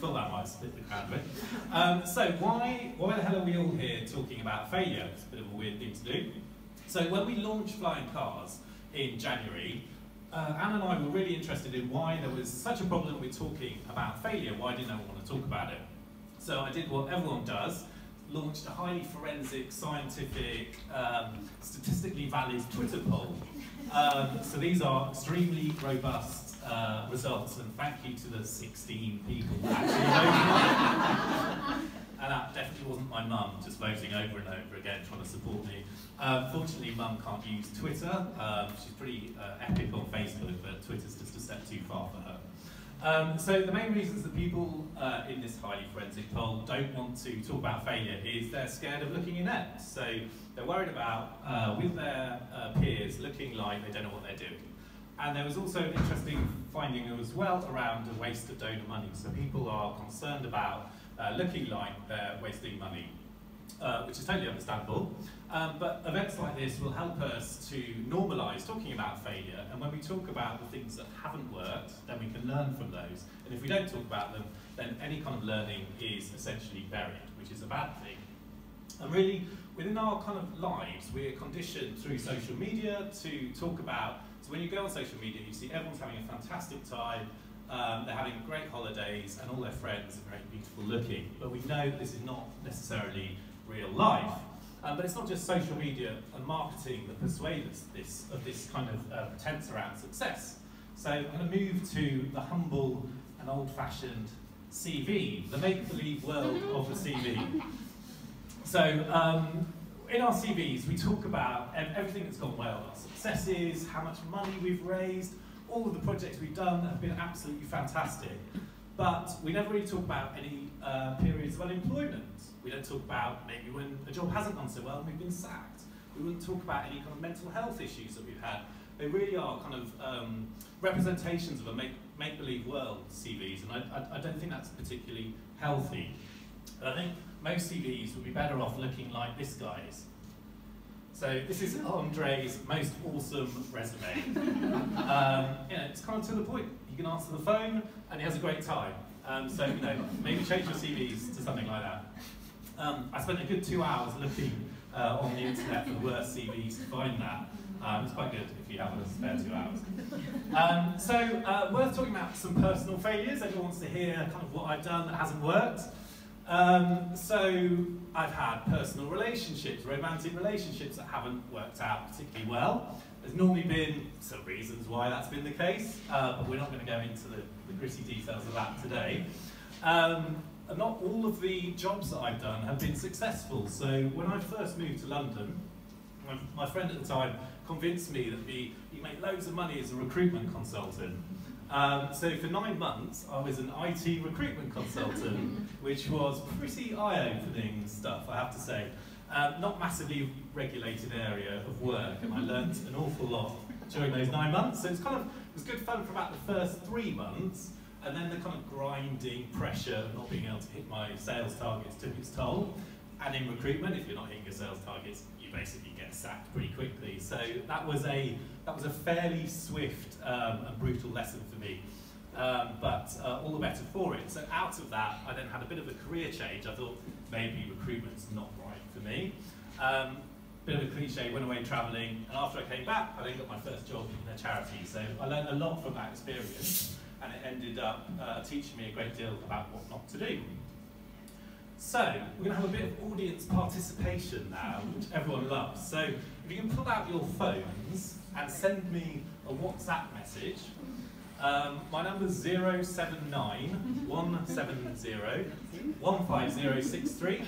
thought that might split the crowd a bit. So why the hell are we all here talking about failure? It's a bit of a weird thing to do. So when we launched Flying Cars in January, Anne and I were really interested in why there was such a problem with talking about failure. Why didn't no one want to talk about it? So I did what everyone does, launched a highly forensic, scientific, statistically valid Twitter poll. So these are extremely robust results, and thank you to the 16 people who actually voted. And that definitely wasn't my mum just voting over and over again trying to support me. Fortunately, mum can't use Twitter. She's pretty epic on Facebook, but Twitter's just a step too far for her. So the main reasons that people in this highly forensic poll don't want to talk about failure is they're scared of looking inept. So they're worried about, with their peers, looking like they don't know what they're doing. And there was also an interesting finding as well around a waste of donor money. So people are concerned about looking like they're wasting money, which is totally understandable. But events like this will help us to normalise talking about failure, and when we talk about the things that haven't worked, then we can learn from those. And if we don't talk about them, then any kind of learning is essentially buried, which is a bad thing. And really, within our kind of lives, we're conditioned through social media to talk about, so when you go on social media, you see everyone's having a fantastic time, they're having great holidays, and all their friends are very beautiful looking. But we know that this is not necessarily real life. But it's not just social media and marketing that persuade us of this kind of pretense around success. So I'm going to move to the humble and old-fashioned CV, the make-believe world of the CV. So in our CVs, we talk about everything that's gone well, our successes, how much money we've raised, all of the projects we've done have been absolutely fantastic. But we never really talk about any periods of unemployment. We don't talk about maybe when a job hasn't gone so well and we've been sacked. We wouldn't talk about any kind of mental health issues that we've had. They really are kind of representations of a make-believe world, CVs, and I don't think that's particularly healthy. I think most CVs would be better off looking like this guy's. So this is Andre's most awesome resume. It's kind of to the point. He can answer the phone and he has a great time. So maybe change your CVs to something like that. I spent a good 2 hours looking on the internet for the worst CVs to find that. It's quite good if you have a spare 2 hours. So worth talking about some personal failures. Everyone wants to hear kind of what I've done that hasn't worked. So I've had personal relationships, romantic relationships that haven't worked out particularly well. There's normally been some reasons why that's been the case, but we're not going to go into the gritty details of that today. Not all of the jobs that I've done have been successful. So when I first moved to London, my friend at the time convinced me that you make loads of money as a recruitment consultant. So for 9 months, I was an IT recruitment consultant, which was pretty eye-opening stuff, I have to say. Not massively regulated area of work, and I learnt an awful lot during those 9 months. So it was good fun for about the first 3 months, and then the kind of grinding pressure of not being able to hit my sales targets took its toll. And in recruitment, if you're not hitting your sales targets, you basically get sacked pretty quickly. So that was a fairly swift and brutal lesson for me, but all the better for it. So out of that, I then had a bit of a career change. I thought maybe recruitment's not right for me. Bit of a cliche, went away travelling, and after I came back, I then got my first job in a charity. So I learned a lot from that experience, and it ended up teaching me a great deal about what not to do. So, we're going to have a bit of audience participation now, which everyone loves. So, if you can pull out your phones and send me a WhatsApp message. My number's 079 170 15063.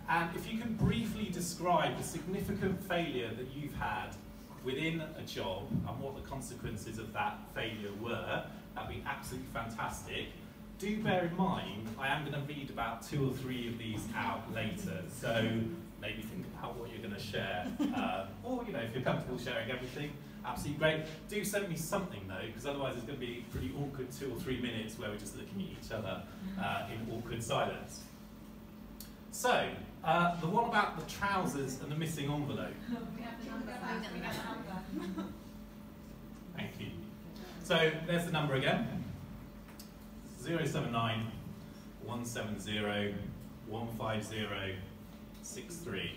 And if you can briefly describe the significant failure that you've had within a job and what the consequences of that failure were, that'd be absolutely fantastic. Do bear in mind, I am going to read about 2 or 3 of these out later, so maybe think about what you're going to share. Or, if you're comfortable sharing everything, absolutely great. Do send me something though, because otherwise it's going to be pretty awkward 2 or 3 minutes where we're just looking at each other in awkward silence. So, the one about the trousers and the missing envelope. Thank you. So, there's the number again. 079 170 150 63.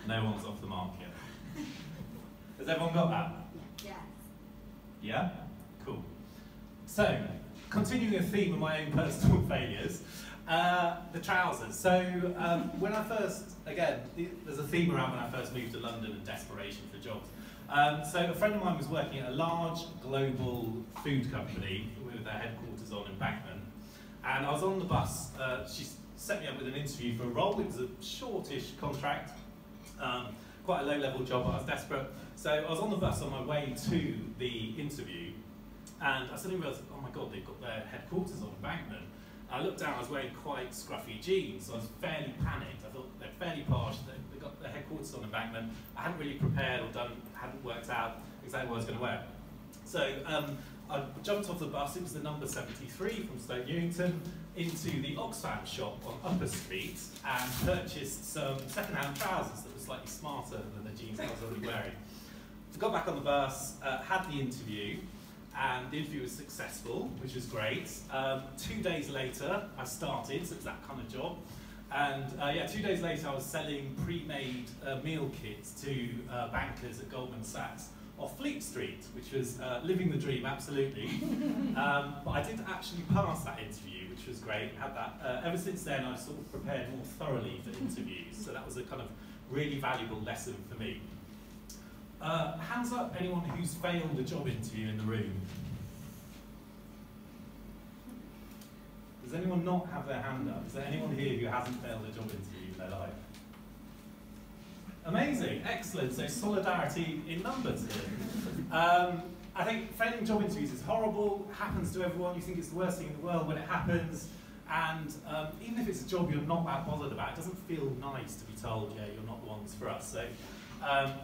No one's off the mark yet. Has everyone got that? Yes. Yeah? Cool. So, continuing a theme of my own personal failures, the trousers. So, when I first, again, there's a theme around when I first moved to London and desperation for jobs. So a friend of mine was working at a large global food company with their headquarters on Embankment, and I was on the bus. She set me up with an interview for a role. It was a shortish contract, quite a low-level job. I was desperate. So I was on the bus on my way to the interview, and I suddenly realised, oh my God, they've got their headquarters on Embankment. I looked down, I was wearing quite scruffy jeans, so I was fairly panicked. I thought they're fairly posh, they've got their headquarters on Embankment. I hadn't really prepared or hadn't worked out exactly what I was going to wear. So I jumped off the bus, it was the number 73 from Stoke Newington, into the Oxfam shop on Upper Street and purchased some second-hand trousers that were slightly smarter than the jeans I was already wearing. I got back on the bus, had the interview, and the interview was successful, which was great. 2 days later, I started, so it was that kind of job. And yeah, 2 days later, I was selling pre-made meal kits to bankers at Goldman Sachs off Fleet Street, which was living the dream, absolutely. But I did actually pass that interview, which was great. Had that. Ever since then, I've sort of prepared more thoroughly for interviews, so that was a kind of really valuable lesson for me. Hands up anyone who's failed a job interview in the room. Does anyone not have their hand up? Is there anyone here who hasn't failed a job interview in their life? Amazing, excellent. So solidarity in numbers here. I think failing job interviews is horrible, happens to everyone. You think it's the worst thing in the world when it happens. And even if it's a job you're not that bothered about, it doesn't feel nice to be told, yeah, you're not the ones for us. So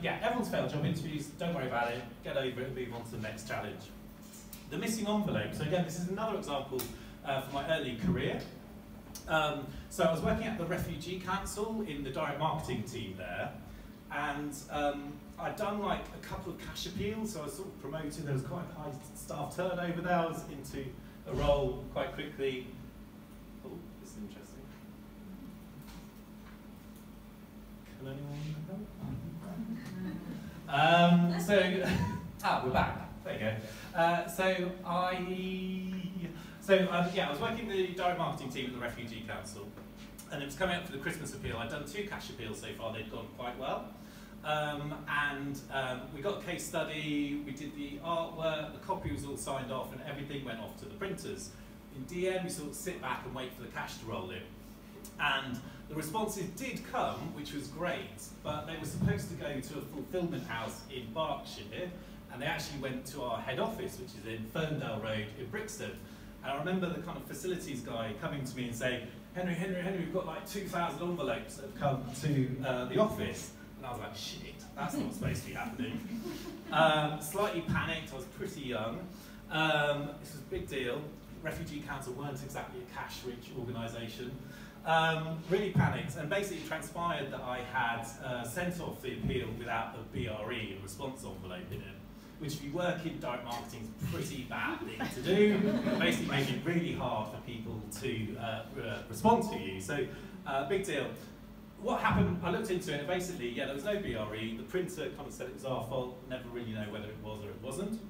yeah, everyone's failed job interviews, don't worry about it, get over it and move on to the next challenge. The missing envelope. So again, this is another example for my early career. So I was working at the Refugee Council in the direct marketing team there, and I'd done like a couple of cash appeals, so I was sort of promoted. There was quite high staff turnover there. I was into a role quite quickly. Oh, this is interesting. Can anyone help? We're back. There you go. Yeah, I was working in the direct marketing team at the Refugee Council, and it was coming up for the Christmas appeal. I'd done 2 cash appeals so far, they'd gone quite well. We got a case study, we did the artwork, the copy was all signed off, and everything went off to the printers. In DM, we sort of sit back and wait for the cash to roll in. And the responses did come, which was great, but they were supposed to go to a fulfilment house in Berkshire, and they actually went to our head office, which is in Ferndale Road in Brixton. And I remember the kind of facilities guy coming to me and saying, Henry, we've got like 2,000 envelopes that have come to the office. And I was like, shit, that's not supposed to be happening. Slightly panicked, I was pretty young. This was a big deal. Refugee Council weren't exactly a cash-rich organisation. Really panicked, and basically transpired that I had sent off the appeal without a BRE, a response envelope in it, which if you work in direct marketing is a pretty bad thing to do. It basically made it really hard for people to respond to you. So, big deal. What happened, I looked into it, and basically, yeah, there was no BRE. The printer kind of said it was our fault, never really know whether it was or it wasn't.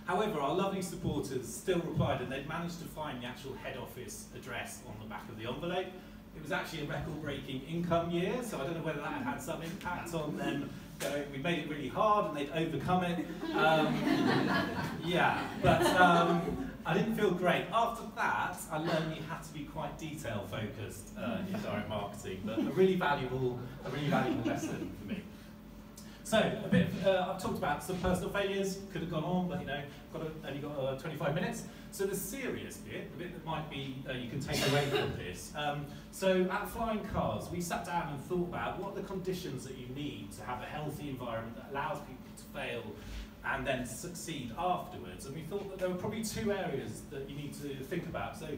However, our lovely supporters still replied, and they'd managed to find the actual head office address on the back of the envelope. It was actually a record-breaking income year, so I don't know whether that had some impact on them. We made it really hard, and they'd overcome it. Yeah, but I didn't feel great. After that, I learned you had to be quite detail-focused in direct marketing, but a really valuable lesson for me. So, a bit I've talked about some personal failures, could have gone on, but you know, only got 25 minutes. So the serious bit, the bit that might be, you can take away from this. So at Flying Cars, we sat down and thought about what are the conditions that you need to have a healthy environment that allows people to fail and then succeed afterwards. And we thought that there were probably 2 areas that you need to think about. So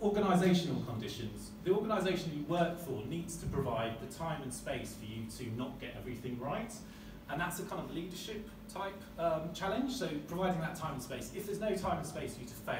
organisational conditions. The organisation you work for needs to provide the time and space for you to not get everything right. And that's a kind of leadership type challenge, so providing that time and space. If there's no time and space for you to fail,